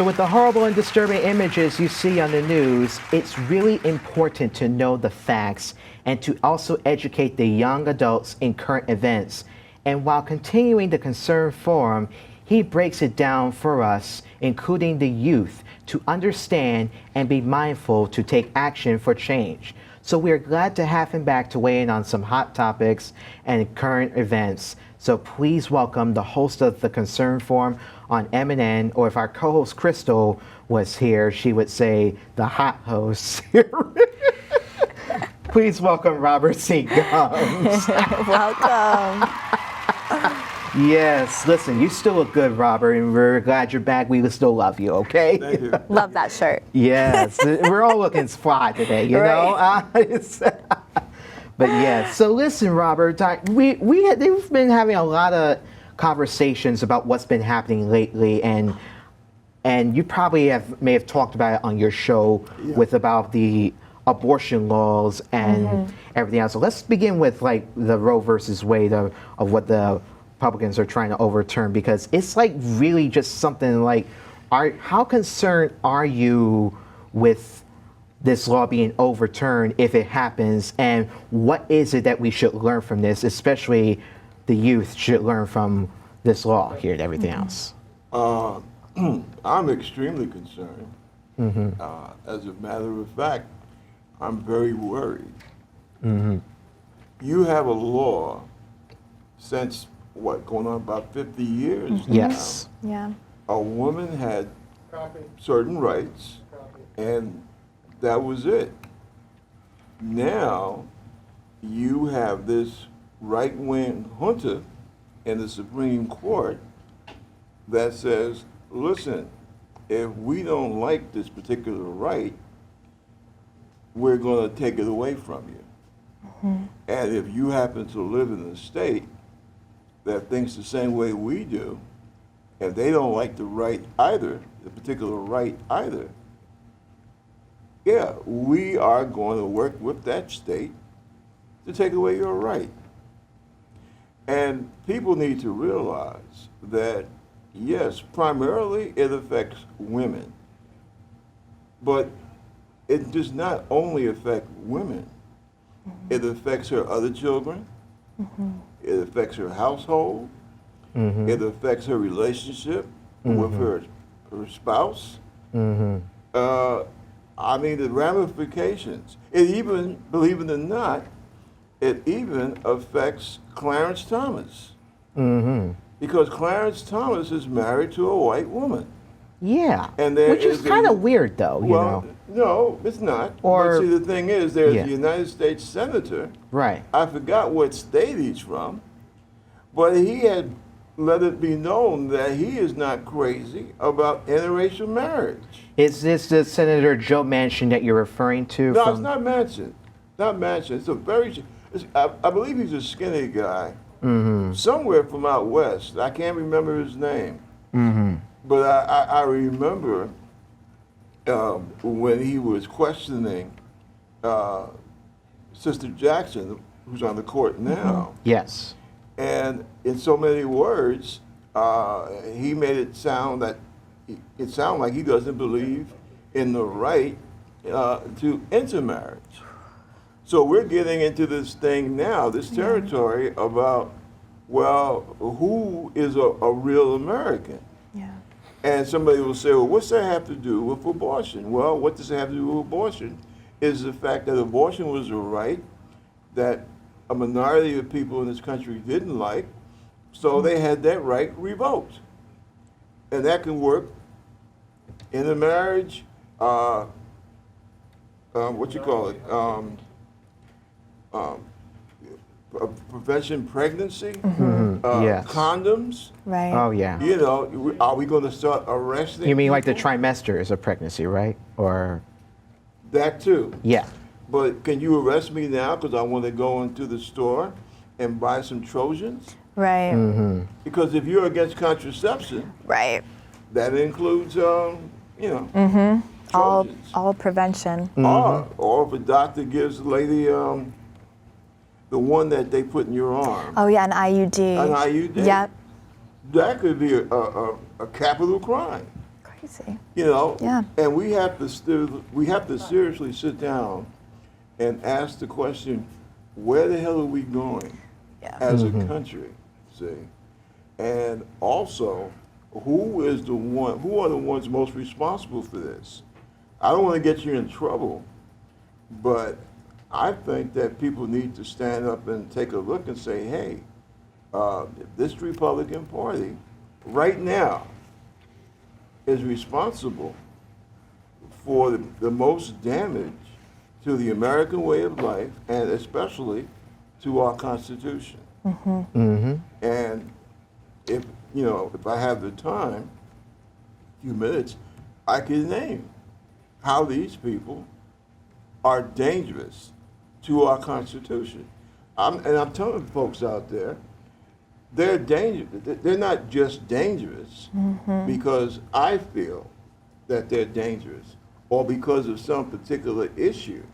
So with the horrible and disturbing images you see on the news, it's really important to know the facts and to also educate the young adults in current events. And while continuing the Concern Forum, he breaks it down for us, including the youth, to understand and be mindful to take action for change. So we're glad to have him back to weigh in on some hot topics and current events. So please welcome the host of the Concern Forum on MNN, or if our co-host Crystal was here, she would say the hot host. Please welcome Robert C. Gumbs. Welcome. Yes, listen, you still look good, Robert, and we're glad you're back. We still love you, okay? Thank you. Love that shirt. Yes, we're all looking fly today, you know? But yes, so listen, Robert, we've been having a lot of conversations about what's been happening lately, and you probably may have talked about it on your show with about the abortion laws and everything else. So let's begin with like the Roe versus Wade of what the Republicans are trying to overturn, because it's like really just something like, how concerned are you with this law being overturned if it happens, and what is it that we should learn from this, especially the youth should learn from this law here and everything else? I'm extremely concerned. As a matter of fact, I'm very worried. You have a law since, going on about 50 years Yes. now. Yeah. A woman had certain rights, and that was it. Now, you have this right-wing junta in the Supreme Court that says, listen, if we don't like this particular right, we're going to take it away from you. And if you happen to live in a state that thinks the same way we do, and they don't like the right either, the particular right either, yeah, we are going to work with that state to take away your right. And people need to realize that, yes, primarily it affects women, but it does not only affect women. It affects her other children. It affects her household. It affects her relationship with her spouse. I mean, the ramifications. It even, believe it or not, it even affects Clarence Thomas. Because Clarence Thomas is married to a white woman. Yeah, And there which is kind of weird, though, you know. No, it's not. Or- but see, the thing is, there's a United States senator. Right. I forgot what state he's from, but he had let it be known that he is not crazy about interracial marriage. Is this the Senator Joe Manchin that you're referring to? No, it's not Manchin. Not Manchin. It's a very, I believe he's a skinny guy, somewhere from out west. I can't remember his name. But I remember when he was questioning Sister Jackson, who's on the court now. Yes. And in so many words, he made it sound like he doesn't believe in the right to intermarriage. So we're getting into this thing now, this territory about, well, who is a real American? Yeah. And somebody will say, well, what's that have to do with abortion? Well, what does it have to do with abortion is the fact that abortion was a right that a minority of people in this country didn't like, so they had that right revoked. And that can work in a marriage, prevention pregnancy, Yes. condoms. Right. Oh, yeah. You know, are we going to start arresting You mean like the people? trimester is a pregnancy, right? Or, That too. yeah. But can you arrest me now because I want to go into the store and buy some Trojans? Right. Because if you're against contraception, Right. that includes, Trojans. All prevention. Or if a doctor gives the lady the one that they put in your arm, Oh yeah, an IUD. an IUD, Yep. that could be a capital crime. see. You know, Yeah. and we have to seriously sit down and ask the question, where the hell are we going Yeah. as a country? See, and also, who are the ones most responsible for this? I don't want to get you in trouble, but I think that people need to stand up and take a look and say, hey, this Republican Party right now is responsible for the most damage to the American way of life and especially to our Constitution. And if I have the time, a few minutes, I can name how these people are dangerous to our Constitution. I'm telling folks out there, they're dangerous. They're not just dangerous because I feel that they're dangerous or because of some particular issue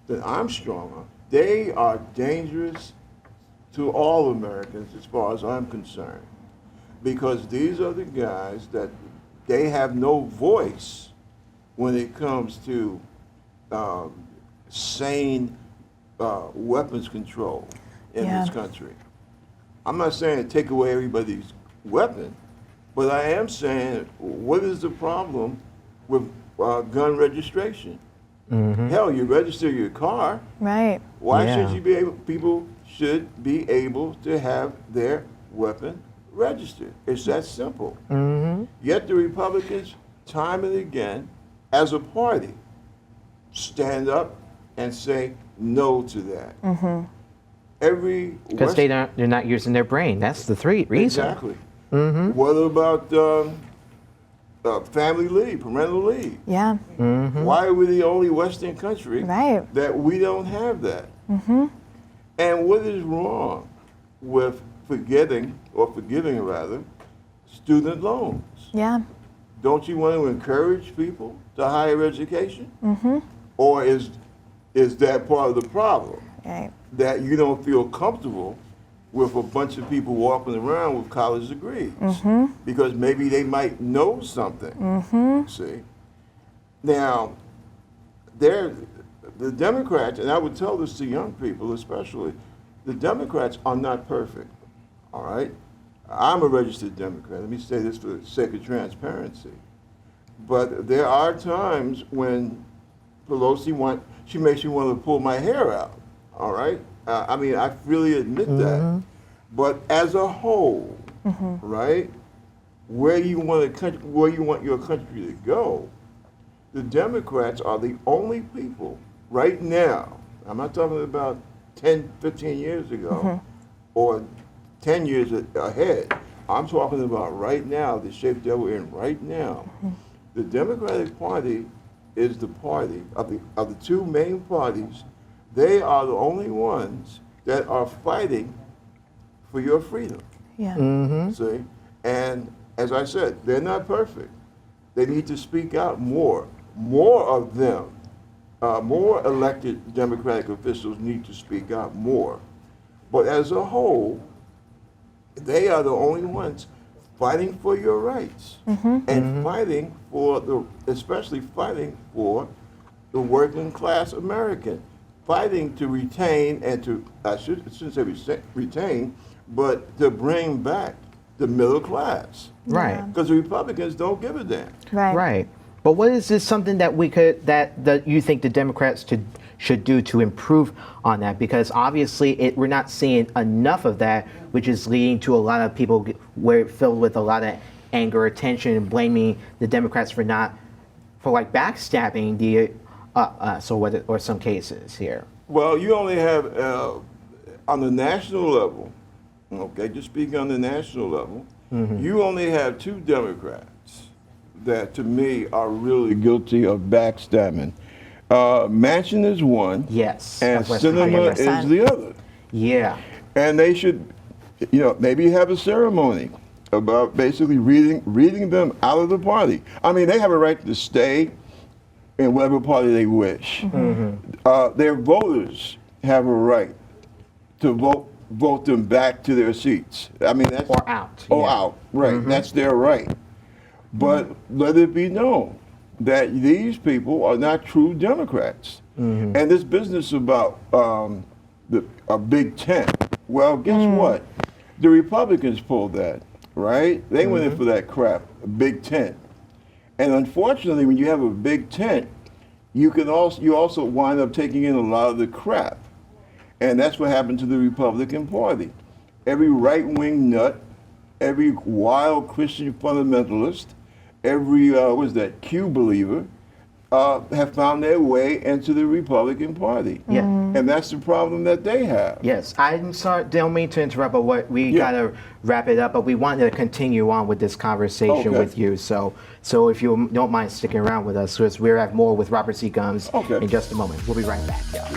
that I'm strong on. They are dangerous to all Americans as far as I'm concerned, because these are the guys that they have no voice when it comes to sane weapons control in this country. I'm not saying to take away everybody's weapon, but I am saying, what is the problem with gun registration? Hell, you register your car. Right. Why Yeah. should you be able? People should be able to have their weapon registered. It's that simple. Yet the Republicans, time and again, as a party, stand up and say no to that. Because they're not using their brain. That's the reason. Exactly. What about family leave, parental leave? Yeah. Why are we the only Western country Right. that we don't have that? And what is wrong with forgiving rather, student loans? Yeah. Don't you want to encourage people to higher education? Or is that part of the problem? Right. That you don't feel comfortable with a bunch of people walking around with college degrees because maybe they might know something. See, now the Democrats, and I would tell this to young people especially, the Democrats are not perfect. All right, I'm a registered Democrat. Let me say this for the sake of transparency. But there are times when Pelosi makes me want to pull my hair out. All right, I mean, I freely admit that. But as a whole, right, where you want your country to go, the Democrats are the only people right now. I'm not talking about 10, 15 years ago or 10 years ahead. I'm talking about right now, the shape that we're in right now. The Democratic Party is the party of the two main parties. They are the only ones that are fighting for your freedom. Yeah. See? And as I said, they're not perfect. They need to speak out more. More of them, more elected Democratic officials need to speak out more. But as a whole, they are the only ones fighting for your rights and fighting for especially fighting for the working class American. Fighting to retain and I shouldn't say retain, but to bring back the middle class. Right. Because the Republicans don't give a damn. Right. Right. But what is this something that that you think the Democrats should do to improve on that? Because obviously we're not seeing enough of that, which is leading to a lot of people filled with a lot of anger, attention, and blaming the Democrats for backstabbing the us or some cases here. Well, you only have on the national level, okay, just speaking on the national level, you only have two Democrats that to me are really guilty of backstabbing. Manchin is one, Yes. and of West Sinema Virginia. is the other. Yeah. And they should, maybe have a ceremony about basically reading them out of the party. I mean, they have a right to stay in whatever party they wish. Their voters have a right to vote them back to their seats. I mean, that's Or out. or yeah. out, right? That's their right. But let it be known that these people are not true Democrats. And this business about a big tent, well, guess what? The Republicans pulled that, right? They went in for that crap, a big tent. And unfortunately, when you have a big tent, you also wind up taking in a lot of the crap. And that's what happened to the Republican Party. Every right-wing nut, every wild Christian fundamentalist, every, Q believer, have found their way into the Republican Party. Yeah. And that's the problem that they have. Yes, I'm sorry, don't mean to interrupt, but we Yeah. gotta wrap it up. But we want to continue on with this conversation Okay. with you. So if you don't mind sticking around with us, because we're at more with Robert C. Gumbs Okay. in just a moment. We'll be right back. Yeah.